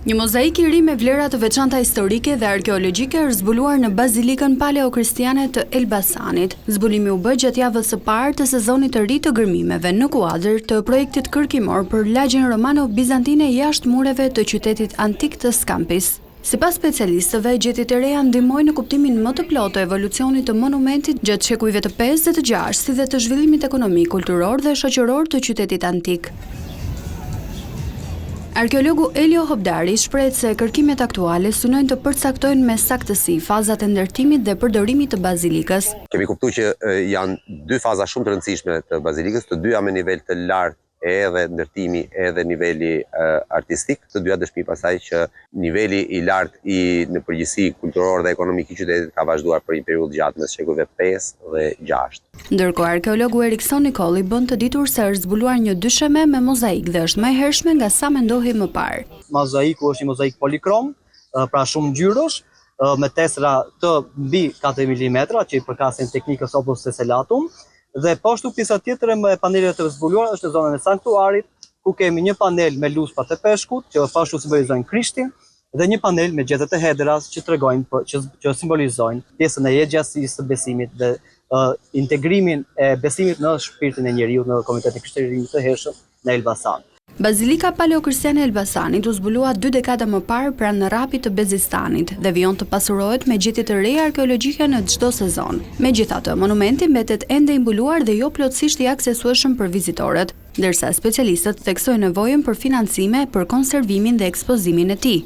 Një mozaik I ri me vlera të veçanta historike dhe arkeologjike është zbuluar në bazilikën paleo-kristiane të Elbasanit. Zbulimi u bë gjatë javës së parë të sezonit të ri të gërmimeve në kuadër të projektit kërkimor për lagjen romano-bizantine jashtë mureve të qytetit antik të Skampis. Sipas specialistëve, gjetjet e reja ndihmojnë në kuptimin më të plotë të evolucionit të monumentit gjatë shekujve të 5 dhe të 6, si dhe të zhvillimit ekonomik, kulturor dhe shoqëror të qytetit antik. Arkeologu Elio Hobdari shpreh se kërkimet aktuale synojnë të përcaktojnë me saktësi fazat e ndërtimit dhe përdorimit të bazilikës. Kemi kuptuar që janë dy faza shumë të rëndësishme të bazilikës, të dyja me nivel të lartë edhe ndërtimi edhe niveli artistik, të dyja dëshmi pasaj që niveli I lartë në përgjithësi kulturor dhe ekonomik I qytetit ka vazhduar për një periudhë gjatë mes shekujve 5 dhe 6. Ndërkohë arkeologu Erikson Nikolli bën të ditur se është zbuluar një dysheme me mozaik dhe është më e hershme nga sa mendohej më parë. Mozaiku është një mozaik polikrom, pra shumë ngjyrosh, me tesra të mbi 4 mm që I përkasin teknikës opus tessellatum. Dhe poshtu pjesa tjetër e panelet të zbuluara është në zonën e sanktuarit, ku kemi një panel me luspat e peshkut, që poshtu simbolizojnë Krishtin, dhe një panel me gjethet e hedras që tregojnë që simbolizojnë pjesën e jetëgjatësisë së besimit dhe integrimin e besimit në shpirtin e njeriut në Komitetin Krishterimit të hershëm në Elbasan. Bazilika paleo-kristiane e Elbasanit u zbulua 2 dekada më parë pranë rapit të Bezistanit dhe vijon të pasurohet me gjetje të reja arkeologjike në çdo sezon. Megjithatë, monumenti mbetet ende I mbuluar dhe jo plotësisht I aksesueshëm për vizitorët, ndërsa specialistët theksojnë nevojën për financime për konservimin dhe ekspozimin e tij.